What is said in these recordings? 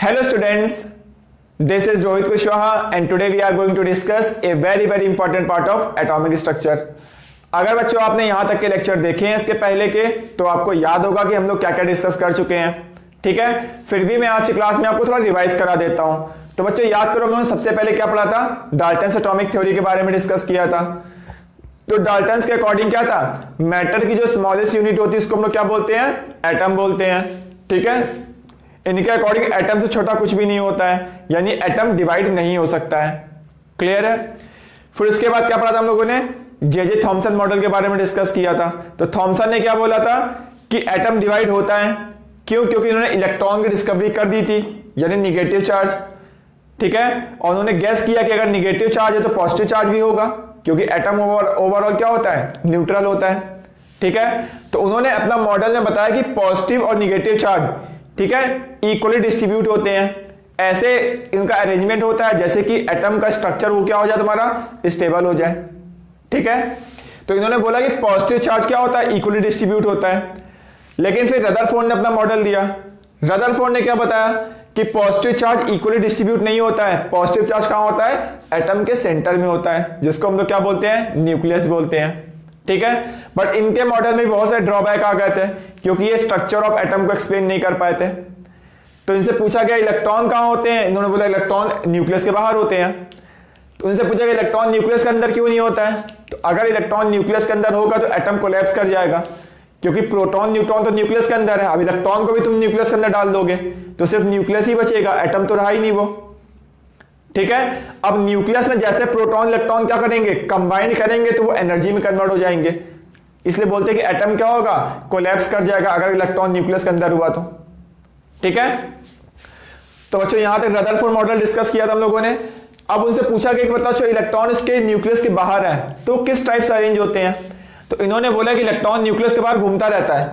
Hello students, this is Rohit Kushwaha and today we are going to discuss a very important part of atomic structure। अगर बच्चों आपने यहाँ तक के lecture देखे हैं इसके पहले के तो आपको याद होगा कि हम लोग क्या क्या डिस्कस कर चुके हैं। ठीक है, फिर भी मैं आज की क्लास में आपको थोड़ा रिवाइज करा देता हूँ। तो बच्चों याद करो, हमने सबसे पहले क्या पढ़ा था, डाल्टन्स एटॉमिक थ्योरी के बारे में डिस्कस किया था। तो डाल्टन्स के अकॉर्डिंग क्या था, मैटर की जो स्मॉलेस्ट यूनिट होती है उसको हम लोग क्या बोलते हैं, एटम बोलते हैं। ठीक है, इनके अकॉर्डिंग एटम से छोटा कुछ भी नहीं होता है, यानी एटम डिवाइड नहीं हो सकता है। क्लियर है। फिर उसके बाद क्या पढ़ा था हम लोगों ने, जे थॉमसन मॉडल के बारे में डिस्कस किया था। तो थॉमसन ने क्या बोला था कि एटम डिवाइड होता है, क्यों, क्योंकि इन्होंने इलेक्ट्रॉन की डिस्कवरी कर दी थी, यानी निगेटिव चार्ज। ठीक है, और उन्होंने गैस किया कि अगर निगेटिव चार्ज है तो पॉजिटिव चार्ज भी होगा, क्योंकि एटम ओवरऑल क्या होता है, न्यूट्रल होता है। ठीक है, तो उन्होंने अपना मॉडल में बताया कि पॉजिटिव और निगेटिव चार्ज, ठीक है, इक्वली डिस्ट्रीब्यूट होते हैं। ऐसे इनका अरेंजमेंट होता है जैसे कि एटम का स्ट्रक्चर वो क्या हो जाए, तुम्हारा स्टेबल हो जाए। ठीक है, तो इन्होंने बोला कि पॉजिटिव चार्ज क्या होता है, इक्वली डिस्ट्रीब्यूट होता है। लेकिन फिर रदरफोर्ड ने अपना मॉडल दिया। रदरफोर्ड ने क्या बताया कि पॉजिटिव चार्ज इक्वली डिस्ट्रीब्यूट नहीं होता है। पॉजिटिव चार्ज कहां होता है, एटम के सेंटर में होता है, जिसको हम लोग क्या बोलते हैं, न्यूक्लियस बोलते हैं। ठीक है, बट इनके मॉडल में बहुत सारे ड्रॉबैक आ गए थे, क्योंकि ये स्ट्रक्चर ऑफ एटम को एक्सप्लेन नहीं कर पाए थे। तो इनसे पूछा गया इलेक्ट्रॉन कहां होते हैं, इन्होंने बोला इलेक्ट्रॉन न्यूक्लियस के बाहर होते हैं। तो इनसे पूछा गया इलेक्ट्रॉन न्यूक्लियस के अंदर क्यों नहीं होता है, तो अगर इलेक्ट्रॉन न्यूक्लियस के अंदर होगा तो एटम कोलैप्स कर जाएगा, क्योंकि प्रोटॉन न्यूट्रॉन तो न्यूक्लियस के अंदर है। अब इलेक्ट्रॉन को भी तुम न्यूक्लियस के अंदर डाल दोगे तो सिर्फ न्यूक्लियस ही बचेगा, एटम तो रहा ही नहीं वो। ठीक है, अब न्यूक्लियस में जैसे प्रोटॉन इलेक्ट्रॉन क्या करेंगे, कंबाइन करेंगे तो वो एनर्जी में कन्वर्ट हो जाएंगे, इसलिए बोलते हैं कि एटम क्या होगा, कोलैप्स कर जाएगा अगर इलेक्ट्रॉन न्यूक्लियस के अंदर हुआ तो। ठीक है, तो बच्चों यहां तक रदरफोर्ड मॉडल डिस्कस किया था हम लोगों ने। अब उनसे पूछा गया कि बताओ जो इलेक्ट्रॉन इसके न्यूक्लियस के बाहर है तो किस टाइप से अरेंज होते हैं। तो इन्होंने बोला कि इलेक्ट्रॉन न्यूक्लियस के बाहर घूमता रहता है।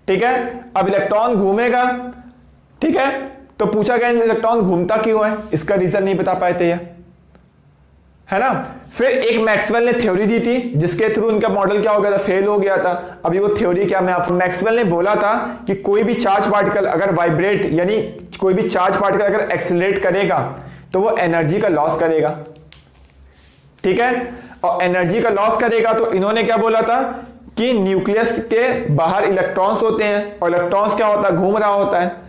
ठीक है, अब इलेक्ट्रॉन घूमेगा, ठीक है, तो पूछा गया इलेक्ट्रॉन घूमता क्यों है, इसका रीजन नहीं बता पाए थे ये, है ना। फिर एक मैक्सवेल ने थ्योरी दी थी जिसके थ्रू इनका मॉडल क्या हो गया था, फेल हो गया था। अभी वो थ्योरी क्या, मैं आपको, मैक्सवेल ने बोला था कि कोई भी चार्ज पार्टिकल अगर वाइब्रेट, यानी कोई भी चार्ज पार्टिकल अगर एक्सीलरेट करेगा तो वो एनर्जी का लॉस करेगा। ठीक है, और एनर्जी का लॉस करेगा तो इन्होंने क्या बोला था कि न्यूक्लियस के बाहर इलेक्ट्रॉन्स होते हैं और इलेक्ट्रॉन्स क्या होता है, घूम रहा होता है।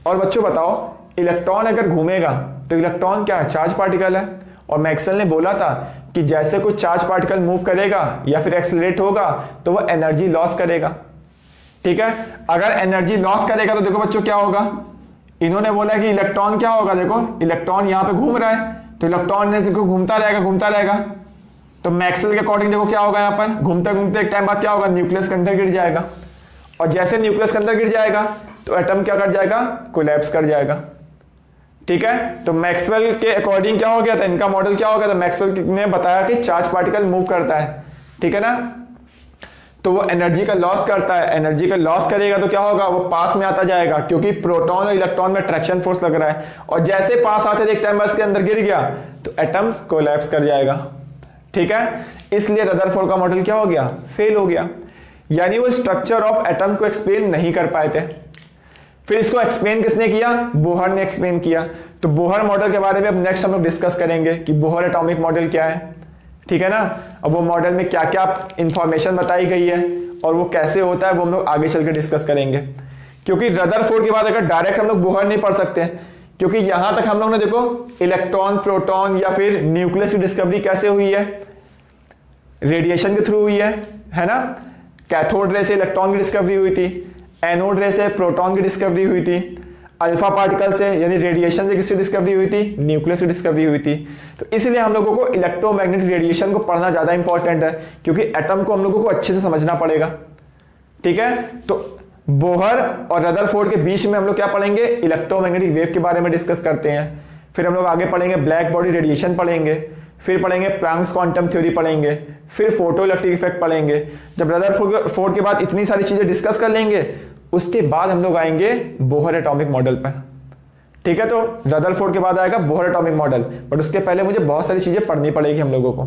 और बच्चों बताओ, इलेक्ट्रॉन अगर घूमेगा तो इलेक्ट्रॉन क्या है, चार्ज पार्टिकल है। और मैक्सवेल ने बोला था कि जैसे कोई चार्ज पार्टिकल मूव करेगा या फिर एक्सीलरेट होगा तो वो एनर्जी लॉस करेगा। ठीक है, अगर एनर्जी लॉस करेगा तो देखो बच्चों क्या होगा, इन्होंने बोला कि इलेक्ट्रॉन क्या होगा, देखो इलेक्ट्रॉन यहां पे घूम रहा है तो इलेक्ट्रॉन ने घूमता रहेगा। तो मैक्सवेल के अकॉर्डिंग देखो क्या होगा, यहां पर घूमते घूमते एक टाइम बाद क्या होगा, न्यूक्लियस के अंदर गिर जाएगा। और जैसे न्यूक्लियस के अंदर गिर जाएगा तो एटम क्या कर जाएगा, कोलैप्स कर जाएगा। ठीक है, तो मैक्सवेल के अकॉर्डिंग क्या हो गया था, इनका मॉडल क्या हो गया था, मैक्सवेल ने बताया कि चार्ज पार्टिकल मूव करता है, ठीक है ना, तो वो एनर्जी का लॉस करता है। एनर्जी का लॉस करेगा तो क्या होगा, वो पास में आता जाएगा, क्योंकि प्रोटॉन और इलेक्ट्रॉन में अट्रैक्शन फोर्स लग रहा है। और जैसे पास आते थे एक टाइम बस के अंदर गिर गया तो एटम्स कोलैप्स कर जाएगा। ठीक है, इसलिए रदरफोर्ड का मॉडल क्या हो गया, फेल हो गया, यानी वो स्ट्रक्चर ऑफ एटम को एक्सप्लेन नहीं कर पाए थे। फिर इसको एक्सप्लेन किसने किया, बोहर ने एक्सप्लेन किया। तो बोहर मॉडल के बारे में अब नेक्स्ट हम लोग डिस्कस करेंगे कि बोहर एटॉमिक मॉडल क्या है। ठीक है ना, अब वो मॉडल में क्या क्या इंफॉर्मेशन बताई गई है और वो कैसे होता है वो हम लोग आगे चल के डिस्कस करेंगे। क्योंकि रदरफोर्ड के बाद अगर डायरेक्ट हम लोग बोहर नहीं पढ़ सकते, क्योंकि यहां तक हम लोग ने देखो इलेक्ट्रॉन, प्रोटॉन या फिर न्यूक्लियस की डिस्कवरी कैसे हुई है, रेडिएशन के थ्रू हुई है ना। कैथोड रे से इलेक्ट्रॉन की डिस्कवरी हुई थी, एनोड रे से प्रोटॉन की डिस्कवरी हुई थी, अल्फा पार्टिकल से यानी रेडिएशन से किसकी डिस्कवरी हुई थी, न्यूक्लियस की डिस्कवरी हुई थी। तो इसलिए हम लोगों को इलेक्ट्रोमैग्नेटिक रेडिएशन को पढ़ना ज्यादा इंपॉर्टेंट है, क्योंकि एटम को हम लोगों को अच्छे से समझना पड़ेगा। ठीक है, तो बोहर और रदरफोर्ड के बीच में हम लोग क्या पढ़ेंगे, इलेक्ट्रोमैग्नेटिक वेव के बारे में डिस्कस करते हैं। फिर हम लोग आगे पढ़ेंगे ब्लैक बॉडी रेडिएशन पढ़ेंगे, फिर पढ़ेंगे प्लैंक्स क्वांटम थ्योरी पढ़ेंगे, फिर फोटो इलेक्ट्रिक इफेक्ट पढ़ेंगे। जब रदरफोर्ड के बाद इतनी सारी चीजें डिस्कस कर लेंगे उसके बाद हम लोग आएंगे बोहर एटॉमिक मॉडल पर। ठीक है, तो रदरफोर्ड के बाद आएगा बोहर एटॉमिक मॉडल, बट उसके पहले मुझे बहुत सारी चीजें पढ़नी पड़ेगी हम लोगों को।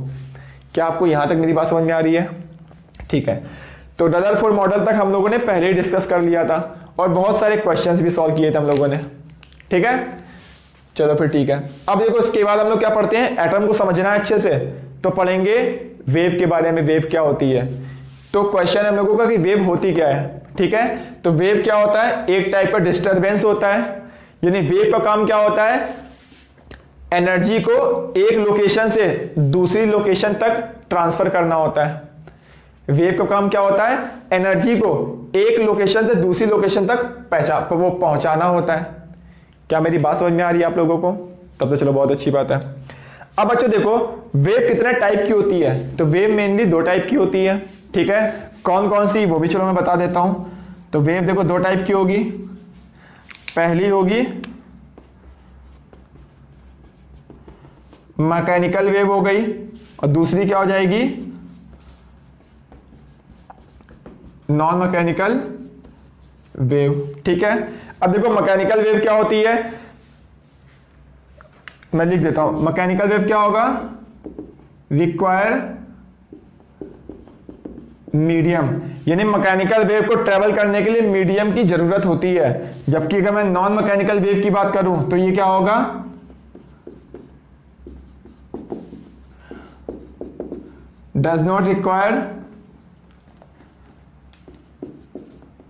क्या आपको यहां तक मेरी बात समझ में आ रही है? ठीक है, तो रदरफोर्ड मॉडल तक हम लोगों ने पहले ही डिस्कस कर लिया था और बहुत सारे क्वेश्चंस भी सॉल्व किए थे हम लोगों ने। ठीक है, चलो फिर ठीक है। अब देखो इसके बाद हम लोग क्या पढ़ते हैं, एटम को समझना है अच्छे से तो पढ़ेंगे वेव के बारे में, वेव क्या होती है। तो क्वेश्चन है हम लोगों का कि वेव होती क्या है, ठीक है। तो वेव क्या होता है, एक टाइप का डिस्टरबेंस होता है, यानी वेव का काम क्या होता है, एनर्जी को एक लोकेशन से दूसरी लोकेशन तक ट्रांसफर करना होता है। वेव का काम क्या होता है, एनर्जी को एक लोकेशन से दूसरी लोकेशन तक पहुंचाना होता है। क्या मेरी बात समझ में आ रही है आप लोगों को, तब तो चलो बहुत अच्छी बात है। अब बच्चों देखो वेव कितने टाइप की होती है, तो वेव मेनली दो टाइप की होती है, ठीक है। कौन कौन सी वो भी चलो मैं बता देता हूं। तो वेव देखो दो टाइप की होगी, पहली होगी मैकेनिकल वेव हो गई और दूसरी क्या हो जाएगी, नॉन मैकेनिकल वेव, ठीक है। अब देखो मैकेनिकल वेव क्या होती है, मैं लिख देता हूं। मैकेनिकल वेव क्या होगा, रिक्वायर मीडियम, यानी मैकेनिकल वेव को ट्रेवल करने के लिए मीडियम की जरूरत होती है। जबकि अगर मैं नॉन मैकेनिकल वेव की बात करूं तो ये क्या होगा, does not require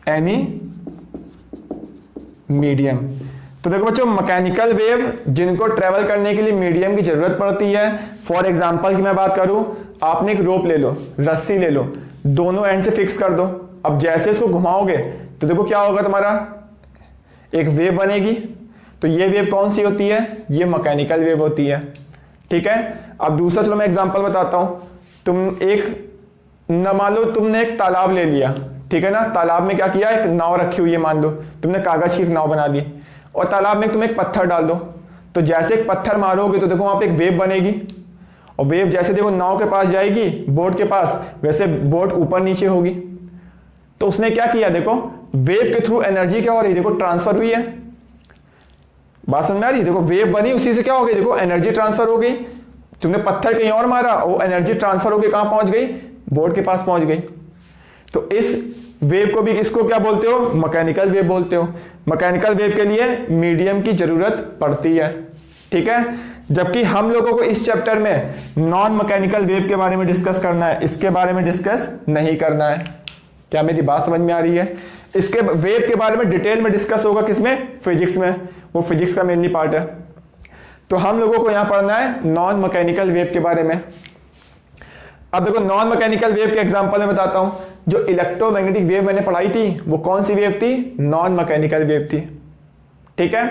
any medium. तो देखो बच्चों मैकेनिकल वेव जिनको ट्रेवल करने के लिए मीडियम की जरूरत पड़ती है, फॉर एग्जांपल की मैं बात करूं, आपने एक रोप ले लो, रस्सी ले लो, दोनों एंड से फिक्स कर दो। अब जैसे इसको घुमाओगे तो देखो क्या होगा, तुम्हारा एक वेव बनेगी। तो ये वेव कौन सी होती है, ये मैकेनिकल वेव होती है, ठीक है। अब दूसरा चलो मैं एग्जांपल बताता हूं। तुम एक न मान लो तुमने एक तालाब ले लिया, ठीक है ना, तालाब में क्या किया, एक नाव रखी हुई है, मान लो तुमने कागज की एक नाव बना दी और तालाब में तुम एक पत्थर डाल दो। तो जैसे एक पत्थर मारोगे तो देखो वहां पे एक वेव बनेगी और वेव जैसे देखो नाव के पास जाएगी, बोट के पास, वैसे बोट ऊपर नीचे होगी। तो उसने क्या किया, देखो वेव के थ्रू एनर्जी क्या हो रही है, देखो ट्रांसफर हुई है। बात समझ में आ रही है, देखो वेव बनी, उसी से क्या हो गई, देखो एनर्जी ट्रांसफर हो गई। तुमने पत्थर कहीं और मारा, वो एनर्जी ट्रांसफर होकर कहां पहुंच गई, बोर्ड के पास पहुंच गई। तो इस वेव को भी किसको क्या बोलते हो, मैकेनिकल वेव बोलते हो। मैकेनिकल वेव के लिए मीडियम की जरूरत पड़ती है, ठीक है। जबकि हम लोगों को इस चैप्टर में नॉन मैकेनिकल वेव के बारे में डिस्कस करना है, इसके बारे में डिस्कस नहीं करना है। क्या मेरी बात समझ में आ रही है। इसके वेव के बारे में डिटेल में डिस्कस होगा किसमें, फिजिक्स में, वो फिजिक्स का मेनली पार्ट है। तो हम लोगों को यहां पढ़ना है नॉन मैकेनिकल वेव के बारे में। अब देखो नॉन मैकेनिकल वेव के एग्जांपल में बताता हूं। जो इलेक्ट्रोमैग्नेटिक वेव मैंने पढ़ाई थी वो कौन सी वेव थी, नॉन मैकेनिकल वेव थी, ठीक है।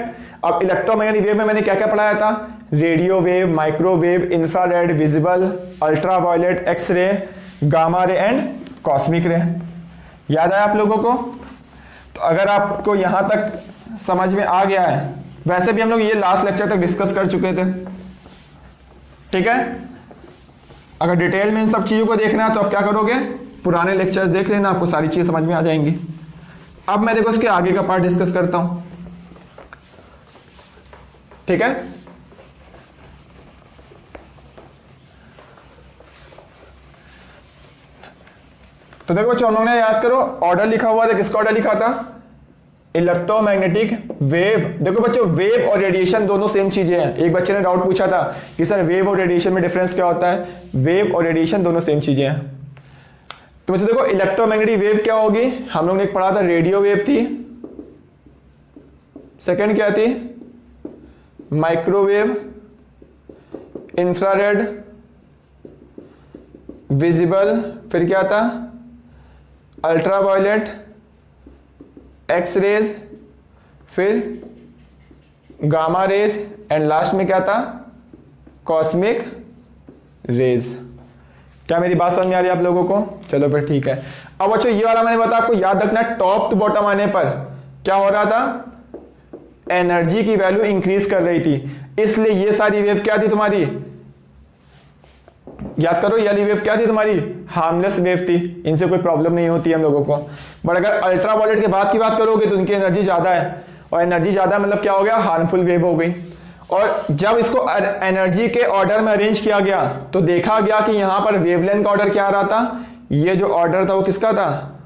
अब इलेक्ट्रोमैग्नेटिक वेव में मैंने क्या क्या पढ़ाया था, radio wave, microwave, infrared, visible, ultraviolet, x ray, gamma ray and cosmic ray. याद आया आप लोगों को। तो अगर आपको यहां तक समझ में आ गया है, वैसे भी हम लोग ये लास्ट लेक्चर तक डिस्कस कर चुके थे, ठीक है। अगर डिटेल में इन सब चीजों को देखना है तो आप क्या करोगे, पुराने लेक्चर्स देख लेना, आपको सारी चीजें समझ में आ जाएंगी। अब मैं देखो इसके आगे का पार्ट डिस्कस करता हूं, ठीक है। तो देखो बच्चों हम लोगों ने याद करो ऑर्डर लिखा हुआ था, किसका ऑर्डर लिखा था, इलेक्ट्रोमैग्नेटिक वेव। देखो बच्चों वेव और रेडिएशन दोनों सेम चीजें हैं। एक बच्चे ने डाउट पूछा था कि सर वेव और रेडिएशन में डिफरेंस क्या होता है, वेव और रेडिएशन दोनों सेम चीजें हैं। तो बच्चों देखो इलेक्ट्रोमैग्नेटिक वेव क्या होगी, हम लोग ने पढ़ा था रेडियो वेव थी, सेकंड क्या थी, माइक्रोवेव, इंफ्रारेड, विजिबल, फिर क्या था, अल्ट्रावायलेट, एक्स रेज, फिर गामा रेज एंड लास्ट में क्या था, कॉस्मिक रेज। क्या मेरी बात समझ में आ रही है आप लोगों को। चलो फिर ठीक है। अब बच्चों ये वाला मैंने बताया आपको याद रखना है, टॉप टू बॉटम आने पर क्या हो रहा था, एनर्जी की वैल्यू इंक्रीज कर रही थी, इसलिए ये सारी वेव क्या थी तुम्हारी, याद करो ये वाली वेव क्या थी तुम्हारी, हार्मलेस वेव थी, इनसे कोई प्रॉब्लम नहीं होती हम लोगों को। बट अगर अल्ट्रावायलेट के बाद की बात करोगे तो उनकी एनर्जी ज्यादा है, और एनर्जी ज्यादा मतलब क्या हो गया, हार्मफुल वेव हो गई। और जब इसको एनर्जी के ऑर्डर में अरेंज किया गया तो देखा गया कि यहां पर वेवलेंथ का ऑर्डर क्या आ रहा था, ये जो ऑर्डर था वो किसका था,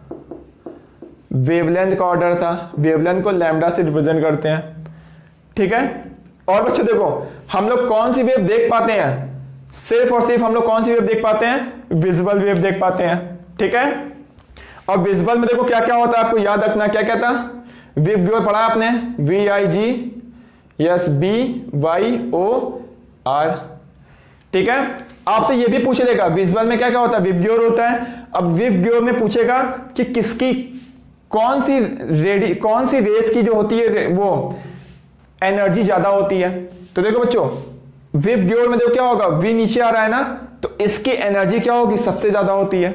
वेवलेंथ का ऑर्डर था। वेवलेंथ को लैम्डा से रिप्रेजेंट करते हैं, ठीक है। और बच्चों देखो हम लोग कौन सी वेव देख पाते हैं, सिर्फ और सिर्फ हम लोग कौन सी वेव देख पाते हैं, विजुअल वेव देख पाते हैं, ठीक है। और विजुअल में देखो क्या क्या होता है, आपको याद रखना क्या क्या था, विबग्योर पढ़ा आपने, VIGSBYOR, ठीक है। आपसे ये भी पूछ लेगा विजुअल में क्या क्या होता है, विबग्योर होता है। अब विबग्योर में पूछेगा कि किसकी कौन सी रेस की जो होती है वो एनर्जी ज्यादा होती है। तो देखो बच्चों विबग्योर में देखो क्या होगा, वी नीचे आ रहा है ना, तो इसकी एनर्जी क्या होगी, सबसे ज्यादा होती है।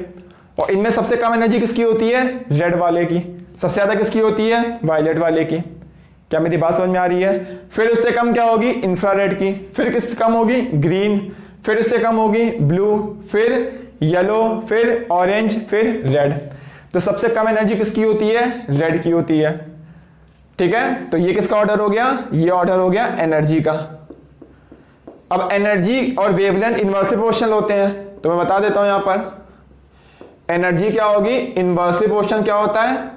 और इनमें सबसे कम एनर्जी किसकी होती है, रेड वाले की। सबसे ज्यादा किसकी होती है, वायलेट वाले की। क्या मेरी बात समझ में आ रही है। फिर उससे कम क्या होगी, इंफ्रारेड की। फिर किससे कम होगी, ग्रीन। फिर उससे कम होगी ब्लू, फिर येलो, फिर ऑरेंज, फिर रेड। तो सबसे कम एनर्जी किसकी होती है, रेड की होती है, ठीक है। तो ये किसका ऑर्डर हो गया, ये ऑर्डर हो गया एनर्जी का। अब एनर्जी और वेवलेंथ इनवर्सली प्रोपोर्शनल होते हैं, तो मैं बता देता हूं यहां पर एनर्जी क्या होगी, इनवर्सली प्रोपोर्शनल क्या होता है,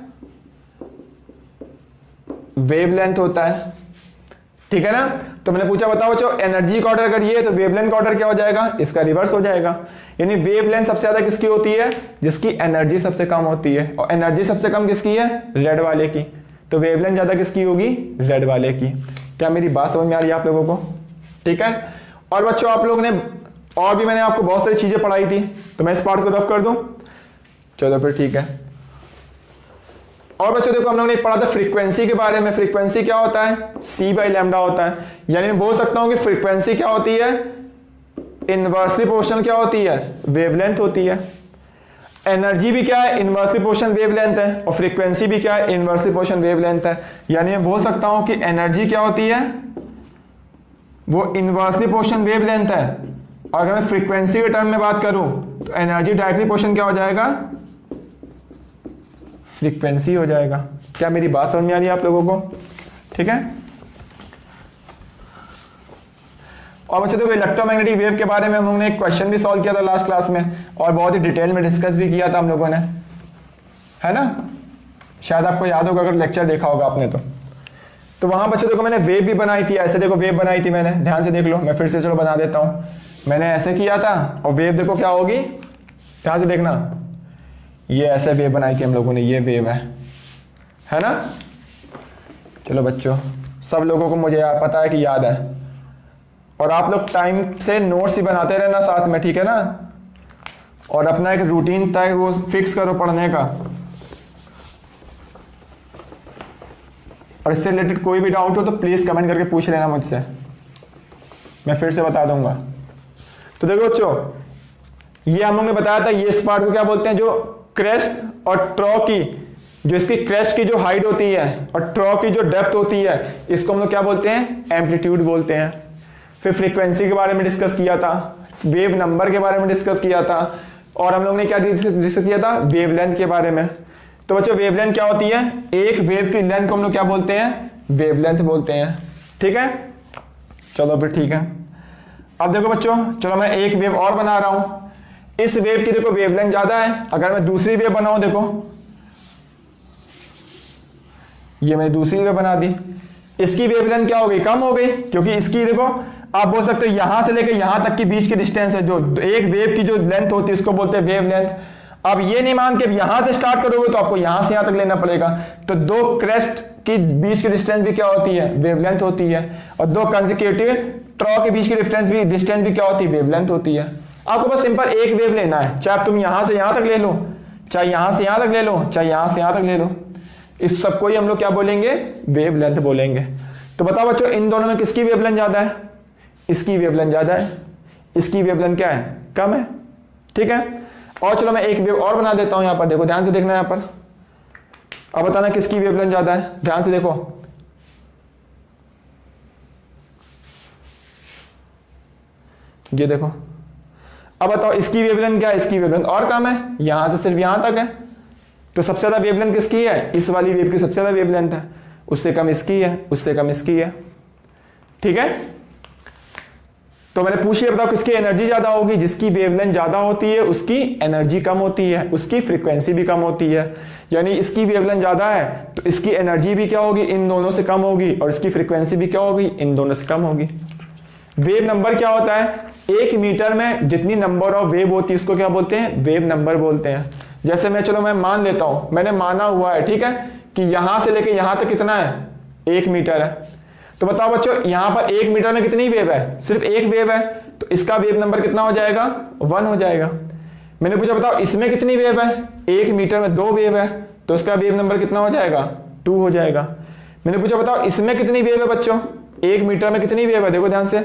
वेवलेंथ होता है, ठीक है ना। तो मैंने पूछा बताओ बच्चों एनर्जी का ऑर्डर करिए तो वेवलेंथ का ऑर्डर क्या हो जाएगा, इसका रिवर्स हो जाएगा। यानी वेवलेंथ सबसे ज्यादा किसकी होती है, जिसकी एनर्जी सबसे कम होती है। और एनर्जी सबसे कम किसकी है, रेड वाले की। तो वेवलेंथ ज्यादा किसकी होगी, रेड वाले की। क्या मेरी बात समझ में आ रही है आप लोगों को, ठीक है। और बच्चों आप लोगों ने और भी मैंने आपको बहुत सारी चीजें पढ़ाई थी, तो मैं इस पार्ट को रफ कर दूं, चलो फिर ठीक है। और बच्चों देखो हम लोगों ने पढ़ा था फ्रीक्वेंसी के बारे में। फ्रीक्वेंसी क्या होता है, c/λ होता है। यानी मैं बोल सकता हूं कि फ्रीक्वेंसी क्या होती है, इनवर्सली प्रोपोर्शनल क्या होती है, वेवलेंथ होती है। एनर्जी भी क्या है, इनवर्सली प्रोपोर्शनल वेवलेंथ है। और फ्रीक्वेंसी भी क्या है, इनवर्सली प्रोपोर्शनल वेवलेंथ है। यानी मैं बोल सकता हूं कि एनर्जी क्या होती है, वो इनवर्सली प्रोपोर्शनल वेवलेंथ है। और अगर मैं फ्रीक्वेंसी के टर्म में बात करूं तो एनर्जी डायरेक्टली प्रोपोर्शनल क्या हो जाएगा, फ्रीक्वेंसी हो जाएगा। क्या मेरी बात समझ में आ रही है आप लोगों को, ठीक है। और बच्चों देखो इलेक्ट्रोमैग्नेटिक वेव के बारे में हम लोगों ने एक क्वेश्चन भी सॉल्व किया था लास्ट क्लास में, और बहुत ही डिटेल में डिस्कस भी किया था हम लोगों ने, है ना। शायद आपको याद होगा अगर लेक्चर देखा होगा आपने तो वहां बच्चों देखो मैंने वेव भी बनाई थी। ऐसे देखो वेव बनाई थी मैंने, ध्यान से देख लो, मैं फिर से चलो बना देता हूं। मैंने ऐसे किया था और वेव देखो क्या होगी, ध्यान से देखना, ये ऐसे वेव बनाई थी हम लोगों ने, ये वेव है ना। चलो बच्चों सब लोगों को मुझे पता है कि याद है। और आप लोग टाइम से नोट्स ही बनाते रहना साथ में, ठीक है ना। और अपना एक रूटीन तय वो फिक्स करो पढ़ने का। और इससे रिलेटेड कोई भी डाउट हो तो प्लीज कमेंट करके पूछ लेना मुझसे, मैं फिर से बता दूंगा। तो देखो बच्चों ये हम लोग ने बताया था, ये इस पार्ट को क्या बोलते हैं, जो क्रेस्ट और ट्रॉ की, जो इसकी क्रेस्ट की जो हाइट होती है और ट्रॉ की जो डेप्थ होती है, इसको हम लोग क्या बोलते हैं, एम्पलीट्यूड बोलते हैं। फिर फ्रीक्वेंसी के बारे में डिस्कस किया था, वेव नंबर के बारे में डिस्कस किया था, और हम लोग ने क्या डिस्कस किया था, वेवलेंथ के बारे में। तो बच्चों वेवलेंथ क्या होती है, एक वेव की लेंथ को हम लोग क्या बोलते हैं, वेवलेंथ बोलते हैं, ठीक है। चलो फिर ठीक है। अब देखो बच्चों चलो मैं एक वेव और बना रहा हूं। इस वेव की देखो वेवलेंथ ज्यादा है। अगर मैं दूसरी वेव बनाऊं, देखो ये मैंने दूसरी वेव बना दी, इसकी वेवलेंथ क्या हो गई, कम हो गई, क्योंकि इसकी देखो आप बोल सकते हो यहां से लेकर यहां तक की बीच की डिस्टेंस है, जो एक वेव की जो लेंथ होती है उसको बोलते हैं वेवलेंथ। अब ये नहीं मान के यहां से स्टार्ट करोगे तो आपको यहां से यहां तक लेना पड़ेगा। तो दो क्रेस्ट की बीच की डिस्टेंस भी क्या होती है, वेवलेंथ होती है। और दो कंसेक्यूटिव ट्रॉ के बीच की डिस्टेंस भी क्या होती है, वेवलेंथ होती है। आपको बस सिंपल एक वेव लेना है, चाहे तुम यहां से यहां तक ले लो, चाहे यहां से यहां तक ले लो, चाहे यहां से यहां तक ले लो, इस सबको ही हम लोग क्या बोलेंगे, वेवलेंथ बोलेंगे। तो बताओ बच्चों इन दोनों में किसकी वेवलेंथ ज्यादा है, इसकी वेवलेंथ ज्यादा है, इसकी वेवलेंथ क्या है, कम है, ठीक है। और चलो मैं एक वेव और बना देता हूं यहां पर, देखो ध्यान से देखना यहां पर। अब बताना किसकी वेवलेंथ ज्यादा है, ध्यान से देखो। ये देखो, अब बताओ इसकी वेवलेंथ क्या है, इसकी वेवलेंथ और कम है, यहां से सिर्फ यहां तक है। तो सबसे ज्यादा वेवलेंथ किसकी है, इस वाली वेव की सबसे ज्यादा वेवलेंथ है, उससे कम इसकी है, उससे कम इसकी है, ठीक है। तो मैंने पूछ लिया, बताओ किसकी एनर्जी ज्यादा होगी? जिसकी वेवलेंथ ज्यादा होती है उसकी एनर्जी कम होती है, उसकी फ्रीक्वेंसी भी कम होती है। यानी इसकी वेवलेंथ ज्यादा है तो इसकी एनर्जी भी क्या होगी? इन दोनों से कम होगी, और इसकी फ्रीक्वेंसी भी क्या होगी? इन दोनों से कम होगी। वेव नंबर क्या होता है? 1 मीटर में जितनी नंबर ऑफ वेव होती है उसको क्या बोलते हैं? वेव नंबर बोलते हैं। जैसे मैं मान लेता हूं, मैंने माना हुआ है, ठीक है, कि यहां से लेके यहां तक कितना है? 1 मीटर है। तो बताओ बच्चों, यहां पर 1 मीटर में कितनी वेव है? सिर्फ एक वेव है, तो इसका वेव नंबर कितना हो जाएगा? 1 हो जाएगा। मैंने पूछा बताओ इसमें कितनी वेव है? 1 मीटर में 2 वेव है, तो इसका वेव नंबर कितना हो जाएगा? 2 हो जाएगा। मैंने पूछा बताओ इसमें कितनी वेव है बच्चों? 1 मीटर में कितनी वेव है? देखो ध्यान से,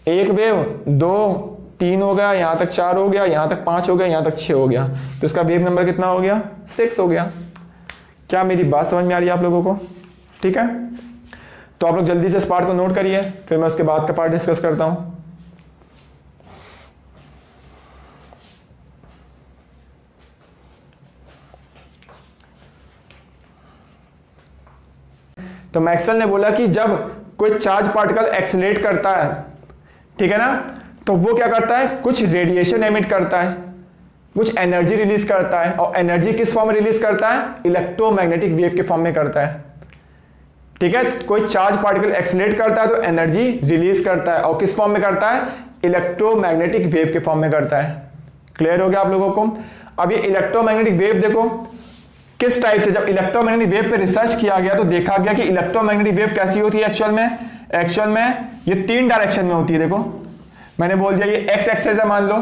1 वेव, 2, 3 हो गया, यहां तक 4 हो गया, यहां तक 5 हो गया, यहां तक 6 हो गया, तो इसका वेव नंबर कितना हो गया? 6 हो गया। क्या मेरी बात समझ में आ रही है आप लोगों को? ठीक है, तो आप लोग जल्दी से इस पार्ट को नोट करिए, फिर मैं उसके बाद का पार्ट डिस्कस करता हूं। तो मैक्सवेल ने बोला कि जब कोई चार्ज पार्टिकल एक्सीलरेट करता है, ठीक है ना, तो वो क्या करता है? कुछ रेडिएशन एमिट करता है, कुछ एनर्जी रिलीज करता है, और एनर्जी किस फॉर्म में रिलीज करता है? इलेक्ट्रोमैग्नेटिक वेव के फॉर्म में करता है। ठीक है, कोई चार्ज पार्टिकल एक्सीलरेट करता है तो एनर्जी रिलीज करता है, और किस फॉर्म में करता है? इलेक्ट्रोमैग्नेटिक वेव के फॉर्म में करता है। क्लियर हो गया आप लोगों को? अब ये इलेक्ट्रोमैग्नेटिक वेव देखो किस टाइप से, जब इलेक्ट्रोमैग्नेटिक वेव पे रिसर्च किया गया तो देखा गया कि इलेक्ट्रोमैग्नेटिक वेव कैसी होती है एक्चुअल में ये 3 डायरेक्शन में होती है। देखो मैंने बोल दिया, ये एक्स एक्सेस है मान लो,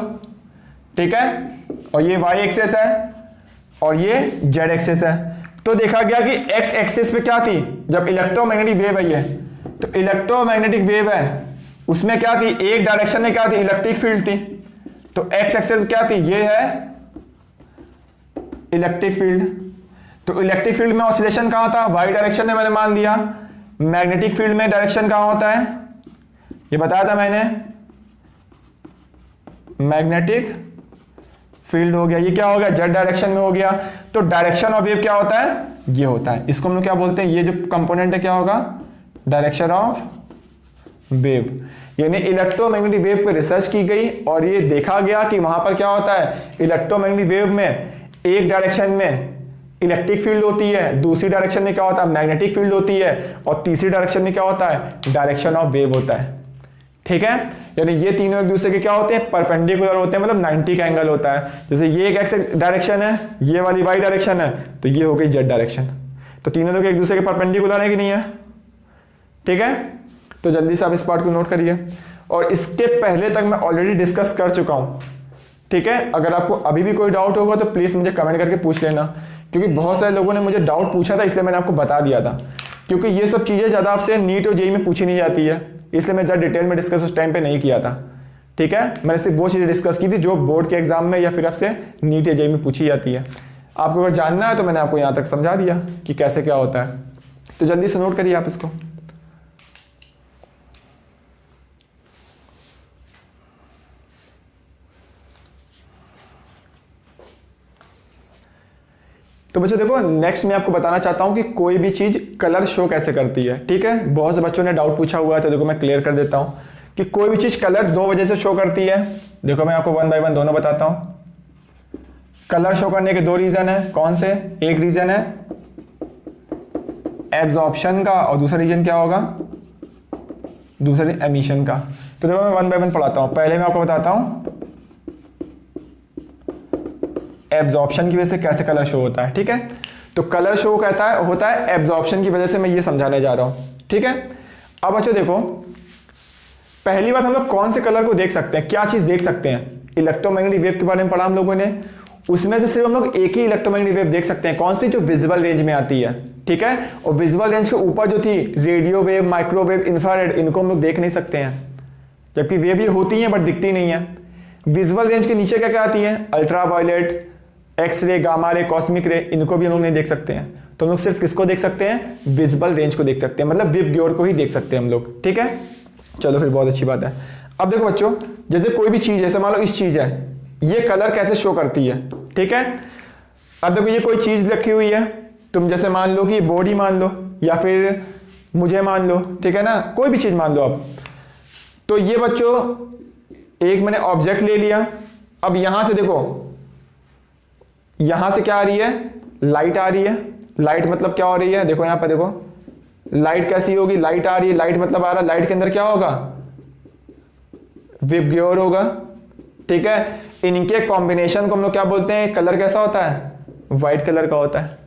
ठीक है, और ये वाई एक्सेस है, और ये जेड एक्सेस है। तो देखा गया कि एक्स एक्सेस पे क्या थी? जब इलेक्ट्रोमैग्नेटिक वेव है ये, तो इलेक्ट्रोमैग्नेटिक वेव है उसमें क्या थी? एक डायरेक्शन में क्या थी? इलेक्ट्रिक फील्ड थी। तो एक्स एक्सेस क्या थी? ये है इलेक्ट्रिक फील्ड। तो इलेक्ट्रिक फील्ड में ऑसिलेशन कहां था? वाई डायरेक्शन में मैंने मान लिया। मैग्नेटिक फील्ड में डायरेक्शन कहां होता है? ये बताया था मैंने, मैग्नेटिक फील्ड हो गया। ये क्या हो गया? जेड डायरेक्शन में हो गया। तो डायरेक्शन ऑफ वेव क्या होता है? ये होता है। इसको हम लोग क्या बोलते हैं? ये जो कंपोनेंट है क्या होगा? Direction of wave. यानी इलेक्ट्रोमैग्नेटिक वेव पे रिसर्च की गई और ये देखा गया कि वहां पर क्या होता है? इलेक्ट्रोमैग्नेटिक वेव में एक डायरेक्शन में इलेक्ट्रिक फील्ड होती है, दूसरी डायरेक्शन में क्या होता है? मैग्नेटिक फील्ड होती है, और तीसरी डायरेक्शन में क्या होता है? डायरेक्शन ऑफ वेव होता है। ठीक है, यानी ये तीनों एक दूसरे के क्या होते हैं? परपेंडिकुलर होते हैं, मतलब 90 का एंगल होता है। जैसे ये एक एक्स डायरेक्शन है, ये वाली वाई डायरेक्शन है, तो ये हो गई जेड डायरेक्शन। तो तीनों लोग एक दूसरे के परपेंडिकुलर है कि नहीं है? ठीक है, तो जल्दी से आप इस पार्ट को नोट करिए। और इसके पहले तक मैं ऑलरेडी डिस्कस कर चुका हूं। ठीक है, अगर आपको अभी भी कोई डाउट होगा तो प्लीज मुझे कमेंट करके पूछ लेना, क्योंकि बहुत सारे लोगों ने मुझे डाउट पूछा था, इसलिए मैंने आपको बता दिया था। क्योंकि ये सब चीजें ज्यादा आपसे नीट और जेईई में पूछी नहीं जाती है, इसलिए मैं ज्यादा डिटेल में डिस्कस उस टाइम पे नहीं किया था। ठीक है, मैंने सिर्फ वो चीजें डिस्कस की थी जो बोर्ड के एग्जाम में या फिर आपसे नीट या जेईई में पूछी जाती है। आपको अगर जानना है तो मैंने आपको यहाँ तक समझा दिया कि कैसे क्या होता है। तो जल्दी से नोट करिए आप इसको। तो बच्चों देखो, नेक्स्ट मैं आपको बताना चाहता हूं कि कोई भी चीज कलर शो कैसे करती है। ठीक है, बहुत से बच्चों ने डाउट पूछा हुआ है, तो देखो मैं क्लियर कर देता हूं कि कोई भी चीज कलर 2 वजह से शो करती है। देखो मैं आपको 1 बाय 1 दोनों बताता हूं। कलर शो करने के 2 रीजन है। कौन से? एक रीजन है एब्जॉर्प्शन का, और दूसरा रीजन क्या होगा? दूसरा एमिशन का। तो देखो मैं 1 बाय 1 पढ़ाता हूं। पहले मैं आपको बताता हूं एब्जॉर्प्शन की वजह से कैसे कलर शो होता है। ठीक है, तो कलर शो होता है एब्जॉर्प्शन की वजह से। मैं ये समझाने जा रहा हूं। ठीक है, अब बच्चों देखो, पहली बात हम लोग कौन से कलर को देख सकते हैं, क्या चीज देख सकते हैं? इलेक्ट्रोमैग्नेटिक वेव के बारे में पढ़ा हम लोगों ने, उसमें से सिर्फ हम लोग एक ही इलेक्ट्रोमैग्नेटिक वेव देख सकते हैं। कौन सी? जो विजुअल रेंज में आती है। ठीक है, और विजुअल रेंज के ऊपर जो थी रेडियो वेव, माइक्रोवेव, इंफ्रारेड, इनको हम लोग देख नहीं सकते हैं, जबकि वेव ये होती है बट दिखती नहीं है। विजुअल रेंज के नीचे क्या क्या आती है? Ultraviolet, x ray, gamma ray, cosmic ray, इनको भी हम लोग नहीं देख सकते हैं। तो हम लोग सिर्फ किसको देख सकते हैं? विजुअल रेंज को देख सकते हैं, मतलब विव ग्योर को ही देख सकते हैं हम लोग। ठीक है, चलो फिर बहुत अच्छी बात है। अब देखो बच्चों, जैसे कोई भी चीज, जैसे मान लो इस चीज है, ये कलर कैसे शो करती है। ठीक है, अब देखो ये कोई चीज रखी हुई है, तुम जैसे मान लो कि बॉडी मान लो, या फिर मुझे मान लो, ठीक है ना, कोई भी चीज मान लो आप। तो ये बच्चों एक मैंने ऑब्जेक्ट ले लिया, अब यहां से देखो, यहां से क्या आ रही है, लाइट आ रही है। लाइट मतलब क्या हो रही है, देखो यहां पर देखो, लाइट कैसी होगी, लाइट आ रही है, लाइट मतलब आ रहा है, लाइट के अंदर क्या होगा, विबग्योर होगा। ठीक है, इनके कॉम्बिनेशन को हम लोग क्या बोलते हैं, कलर कैसा होता है, व्हाइट कलर का होता है।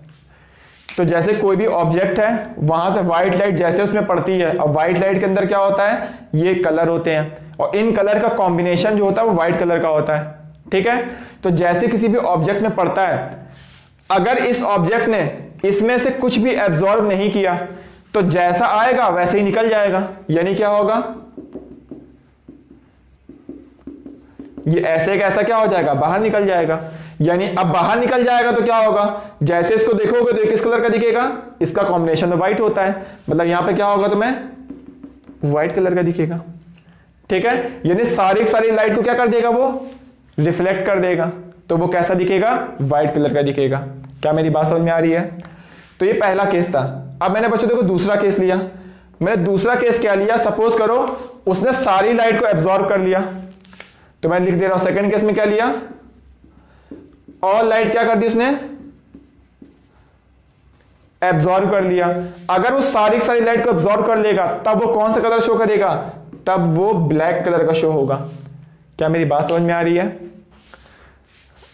तो जैसे कोई भी ऑब्जेक्ट है, वहां से व्हाइट लाइट जैसे उसमें पड़ती है, और व्हाइट लाइट के अंदर क्या होता है, ये कलर होते हैं, और इन कलर का कॉम्बिनेशन जो होता है वो व्हाइट कलर का होता है। ठीक है, तो जैसे किसी भी ऑब्जेक्ट में पड़ता है, अगर इस ऑब्जेक्ट ने इसमें से कुछ भी एब्जॉर्ब नहीं किया तो जैसा आएगा वैसे ही निकल जाएगा। यानी क्या होगा, ये ऐसे कैसा क्या हो जाएगा, बाहर निकल जाएगा। यानी अब बाहर निकल जाएगा तो क्या होगा, जैसे इसको देखोगे तो किस कलर का दिखेगा, इसका कॉम्बिनेशन तो व्हाइट होता है, मतलब यहां पे क्या होगा, तुम्हें व्हाइट कलर का दिखेगा। ठीक है, यानी सारी लाइट को क्या कर देगा, वो रिफ्लेक्ट कर देगा, तो वो कैसा दिखेगा, व्हाइट कलर का दिखेगा। क्या मेरी बात समझ में आ रही है। तो ये पहला केस था। अब मैंने बच्चों देखो दूसरा केस लिया। मैंने दूसरा केस क्या लिया, सपोज करो उसने सारी लाइट को एब्जॉर्ब कर लिया, तो मैं लिख दे रहा हूं सेकंड केस में क्या लिया, ऑल लाइट क्या कर दी उसने, एब्जॉर्ब कर लिया। अगर वो सारी लाइट को एब्जॉर्ब कर लेगा तब वो कौन सा कलर शो करेगा, तब वो ब्लैक कलर का शो होगा। क्या मेरी बात समझ में आ रही है।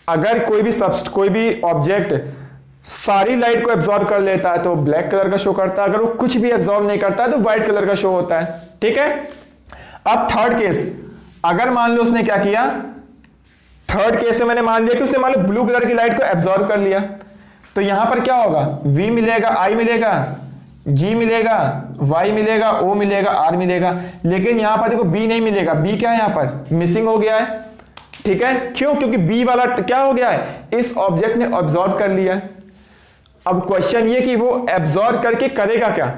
अगर कोई भी ऑब्जेक्ट सारी लाइट को एब्जॉर्ब कर लेता है तो ब्लैक कलर का शो करता है, अगर वो कुछ भी एब्जॉर्ब नहीं करता है तो व्हाइट कलर का शो होता है। ठीक है, अब थर्ड केस, अगर मान लो उसने क्या किया, थर्ड केस से मैंने मान लिया कि उसने मान लो ब्लू कलर की लाइट को एब्जॉर्ब कर लिया, तो यहां पर क्या होगा, V मिलेगा, I मिलेगा, G मिलेगा, Y मिलेगा, O मिलेगा, R मिलेगा, लेकिन यहां पर देखो B नहीं मिलेगा। B क्या है, यहां पर मिसिंग हो गया है। ठीक है, क्यों, क्योंकि B वाला क्या हो गया है, इस ऑब्जेक्ट ने एब्जॉर्ब कर लिया है। अब क्वेश्चन ये कि वो एब्जॉर्ब करके करेगा क्या,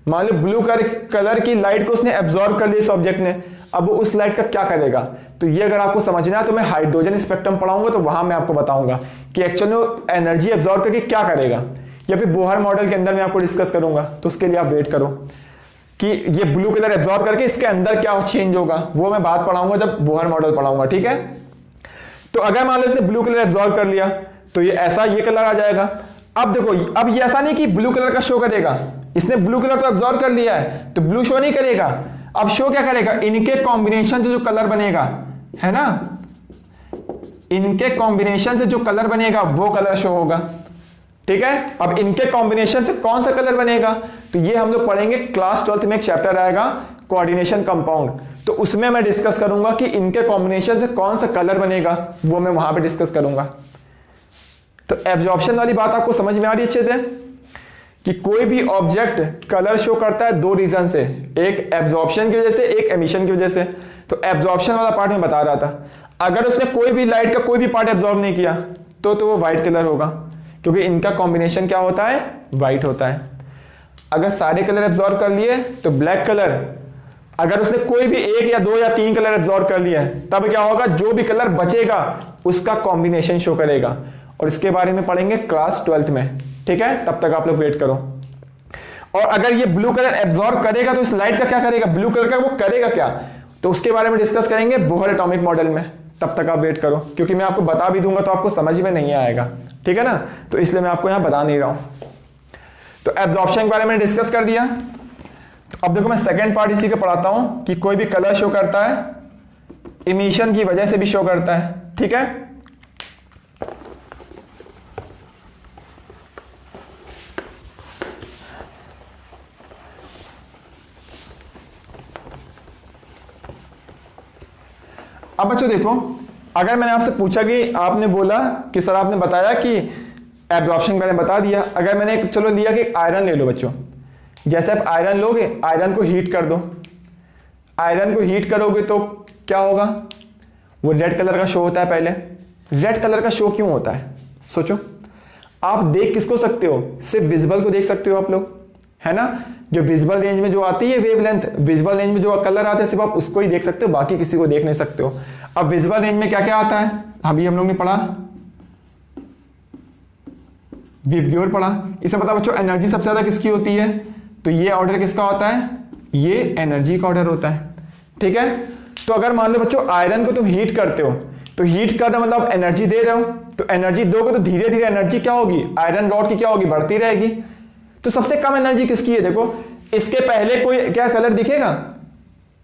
मान लो ब्लू कलर की लाइट को उसने एब्जॉर्ब कर लिया इस ऑब्जेक्ट ने, अब वो उस लाइट का क्या करेगा। तो ये अगर आपको समझना है तो मैं हाइड्रोजन स्पेक्ट्रम पढ़ाऊंगा, तो वहां मैं आपको बताऊंगा कि एक्चुअली वो एनर्जी एब्जॉर्ब करके क्या करेगा, या फिर बोहर मॉडल के अंदर मैं आपको डिस्कस करूंगा। तो उसके लिए आप वेट करो कि ये ब्लू कलर एब्जॉर्ब करके इसके अंदर क्या चेंज होगा, वो मैं बात पढ़ाऊंगा जब बोहर मॉडल पढ़ाऊंगा। ठीक है, तो अगर मान लो इसने ब्लू कलर एब्जॉर्ब कर लिया तो ये ऐसा ये कलर आ जाएगा। अब देखो, अब ये ऐसा नहीं कि ब्लू कलर का शो करेगा, इसने ब्लू कलर तो एब्जॉर्ब कर लिया है तो ब्लू शो नहीं करेगा। अब शो क्या करेगा, इनके कॉम्बिनेशन से जो कलर बनेगा, है ना, इनके कॉम्बिनेशन से जो कलर बनेगा वो कलर शो होगा। ठीक है, अब इनके कॉम्बिनेशन से कौन सा कलर बनेगा, तो ये हम लोग पढ़ेंगे क्लास 12th में, एक चैप्टर आएगा कोऑर्डिनेशन कंपाउंड, तो उसमें मैं डिस्कस करूंगा कि इनके कॉम्बिनेशन से कौन सा कलर बनेगा, वो मैं वहां पे डिस्कस करूंगा। तो एब्जॉर्प्शन वाली बात आपको समझ में आ रही है अच्छे से, कि कोई भी ऑब्जेक्ट कलर शो करता है दो रीजन से, एक एब्जॉर्प्शन की वजह से, एक एमिशन की वजह से। तो एब्जॉर्प्शन वाला पार्ट में बता रहा था, अगर उसने कोई भी लाइट का कोई भी पार्ट एब्जॉर्ब नहीं किया तो वो व्हाइट कलर होगा, क्योंकि इनका कॉम्बिनेशन क्या होता है, व्हाइट होता है। अगर सारे कलर एब्जॉर्ब कर लिए तो ब्लैक कलर, अगर उसने कोई भी एक या दो या तीन कलर एब्जॉर्ब कर लिए तब क्या होगा, जो भी कलर बचेगा उसका कॉम्बिनेशन शो करेगा, और इसके बारे में पढ़ेंगे क्लास 12th में। ठीक है, तब तक आप लोग वेट करो। और अगर ये ब्लू कलर एब्जॉर्ब करेगा तो इस लाइट का क्या करेगा, ब्लू कलर का वो करेगा क्या, तो उसके बारे में डिस्कस करेंगे बोहर एटॉमिक मॉडल में। तब तक आप वेट करो, क्योंकि मैं आपको बता भी दूंगा तो आपको समझ में नहीं आएगा। ठीक है ना, तो इसलिए मैं आपको यहां बता नहीं रहा हूं। तो एब्जॉर्प्शन के बारे में डिस्कस कर दिया। तो अब देखो मैं सेकेंड पार्ट इसी को पढ़ाता हूं कि कोई भी कलर शो करता है, इमिशन की वजह से भी शो करता है। ठीक है, अब बच्चों देखो, अगर मैंने आपसे पूछा कि आपने बोला कि सर आपने बताया कि एब्जॉर्प्शन के बारे में बता दिया, अगर मैंने चलो लिया कि आयरन ले लो बच्चों, जैसे आप आयरन लोगे, आयरन को हीट कर दो, आयरन को हीट करोगे तो क्या होगा, वो रेड कलर का शो होता है। पहले रेड कलर का शो क्यों होता है, सोचो। आप देख किसको सकते हो, सिर्फ विजिबल को देख सकते हो आप लोग, है ना, जो विजिबल रेंज में जो आती है वेवलेंथ, विजिबल रेंज में जो कलर आते हैं सिर्फ आप उसको ही देख सकते हो, बाकी किसी को देख नहीं सकते हो। अब विजिबल रेंज में क्या क्या आता है, अभी हम लोग ने पढ़ा, विबग्योर पढ़ा। इसे पता बच्चों एनर्जी सबसे ज्यादा किसकी होती है, तो ये ऑर्डर किसका होता है, ये एनर्जी का ऑर्डर होता है। ठीक है, तो अगर मान लो बच्चों आयरन को तुम हीट करते हो, तो हीट करना मतलब एनर्जी दे रहे हो, तो एनर्जी दोगे तो धीरे धीरे एनर्जी क्या होगी, आयरन रॉड की क्या होगी, बढ़ती रहेगी। तो सबसे कम एनर्जी किसकी है, देखो इसके पहले कोई क्या कलर दिखेगा,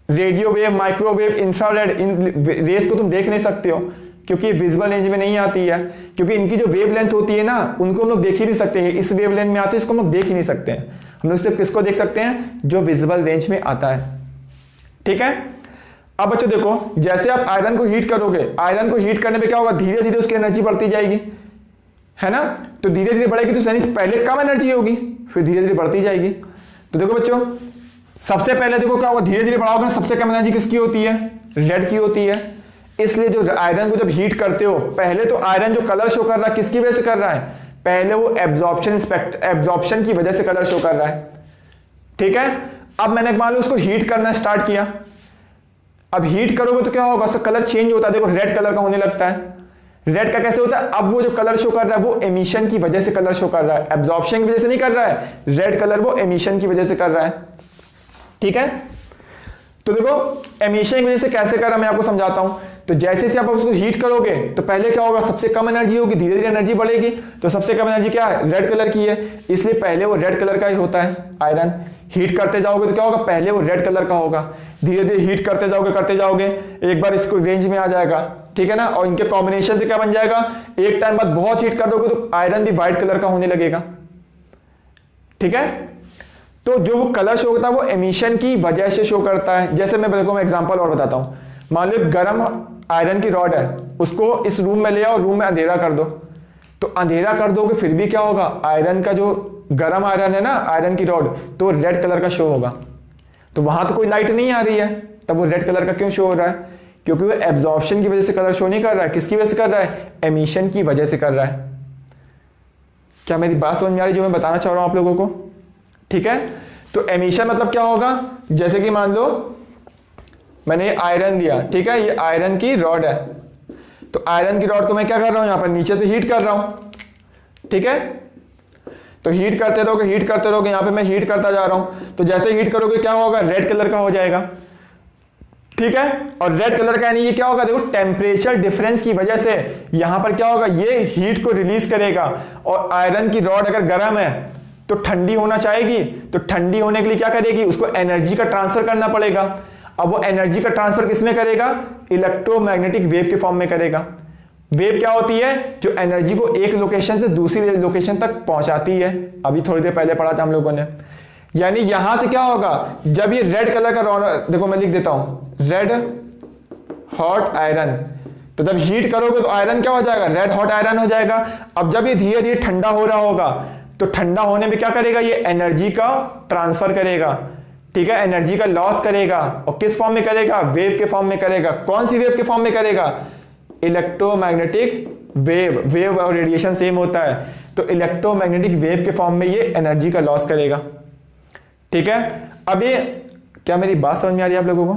radio wave, microwave, infrared, in race को तुम देख नहीं सकते हो क्योंकि विजिबल रेंज में नहीं आती है, क्योंकि इनकी जो वेव लेंथ होती है ना उनको हम लोग देख ही नहीं सकते हैं। इस वेव लेंथ में आते हैं, इसको हम लोग देख ही नहीं सकते हैं। हम लोग सिर्फ किसको देख सकते हैं, जो विजिबल रेंज में आता है। ठीक है, अब बच्चों देखो जैसे आप आयरन को हीट करोगे, आयरन को हीट करने पे क्या होगा, धीरे धीरे उसकी एनर्जी बढ़ती जाएगी, है ना। तो धीरे धीरे बढ़ेगी तो यानी पहले कम एनर्जी होगी, फिर धीरे धीरे बढ़ती जाएगी। तो देखो बच्चों सबसे पहले देखो क्या होगा, धीरे धीरे बढ़ाओगे, सबसे कम एनर्जी किसकी होती है, रेड की होती है। इसलिए जो आयरन को जब हीट करते हो, पहले तो आयरन जो कलर शो कर रहा है किसकी वजह से कर रहा है, पहले वो एब्जॉर्प्शन की वजह से कलर शो कर रहा है। ठीक है, अब मैंने मान लो उसको हीट करना स्टार्ट किया, अब हीट करोगे तो क्या होगा, उसका कलर चेंज होता है, देखो रेड कलर का होने लगता है। रेड का कैसे होता है, अब वो जो कलर शो कर रहा है वो एमिशन की वजह से कलर शो कर रहा है, एब्जॉर्प्शन की वजह से नहीं कर रहा है, रेड कलर वो एमिशन की वजह से कर रहा है। ठीक है, तो देखो एमिशन की वजह से कैसे कर रहा है मैं आपको समझाता हूं। तो जैसे से आप उसको हीट करोगे तो पहले क्या होगा, सबसे कम एनर्जी होगी, धीरे धीरे एनर्जी बढ़ेगी। तो सबसे कम एनर्जी क्या है, रेड कलर की है, इसलिए पहले वो रेड कलर का ही होता है आयरन। हीट करते जाओगे तो क्या होगा, पहले वो रेड कलर का होगा, धीरे धीरे हीट करते जाओगे, एक बार इसको रेंज में आ जाएगा। ठीक है ना, और इनके कॉम्बिनेशन से क्या बन जाएगा, एक टाइम बाद बहुत हीट कर दोगे तो आयरन भी व्हाइट कलर का होने लगेगा। ठीक है, तो जो वो कलर शो होता है वो एमिशन की वजह से शो करता है। जैसे मैं देखो मैं एग्जांपल और बताता हूं, मान लो गर्म आयरन की रॉड है, उसको इस रूम में ले आओ, रूम में अंधेरा कर दो, तो अंधेरा कर दोगे फिर भी क्या होगा, आयरन का जो गर्म आयरन है ना, आयरन की रॉड, तो रेड कलर का शो होगा। तो वहां तो कोई लाइट नहीं आ रही है, तब वो रेड कलर का क्यों शो हो रहा है, क्योंकि वो एब्जॉर्प्शन की वजह से कलर शो नहीं कर रहा है, किसकी वजह से कर रहा है, एमिशन की वजह से कर रहा है। क्या मेरी बात समझ में आ रही जो मैं बताना चाह रहा हूं आप लोगों को। ठीक है, तो एमिशन मतलब क्या होगा, जैसे कि मान लो मैंने ये आयरन दिया, ठीक है, ये आयरन की रॉड है, तो आयरन की रॉड को मैं क्या कर रहा हूं, यहां पर नीचे से हीट कर रहा हूं। ठीक है, तो हीट करते रहोगे, यहां पे मैं हीट करता जा रहा हूं, तो जैसे हीट करोगे क्या होगा, रेड कलर का हो जाएगा। ठीक है, और रेड कलर का यानी ये क्या होगा, देखो टेम्परेचर डिफरेंस की वजह से यहां पर क्या होगा, ये हीट को रिलीज करेगा, और आयरन की रॉड अगर गर्म है तो ठंडी होना चाहेगी, तो ठंडी होने के लिए क्या करेगी, उसको एनर्जी का ट्रांसफर करना पड़ेगा। अब वो एनर्जी का ट्रांसफर किसमें करेगा, इलेक्ट्रोमैग्नेटिक वेव के फॉर्म में करेगा। वेव क्या होती है, जो एनर्जी को एक लोकेशन से दूसरी लोकेशन तक पहुंचाती है, अभी थोड़ी देर पहले पढ़ा था हम लोगों ने। यानी यहां से क्या होगा, जब ये रेड कलर का रॉड, देखो मैं लिख देता हूं, रेड हॉट आयरन, तो जब हीट करोगे तो आयरन क्या हो जाएगा, रेड हॉट आयरन हो जाएगा। अब जब ये धीरे धीरे ठंडा हो रहा होगा, तो ठंडा होने में क्या करेगा, ये एनर्जी का ट्रांसफर करेगा। ठीक है, एनर्जी का लॉस करेगा, और किस फॉर्म में करेगा, वेव के फॉर्म में करेगा। कौन सी वेव के फॉर्म में करेगा, इलेक्ट्रोमैग्नेटिक वेव। वेव और रेडिएशन सेम होता है, तो इलेक्ट्रोमैग्नेटिक वेव के फॉर्म में ये एनर्जी का लॉस करेगा। ठीक है, अब ये क्या मेरी बात समझ में आ रही है आप लोगों को।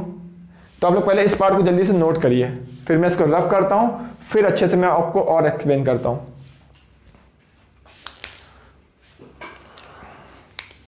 तो आप लोग पहले इस पार्ट को जल्दी से नोट करिए, फिर मैं इसको रफ करता हूं, फिर अच्छे से मैं आपको और एक्सप्लेन करता हूं।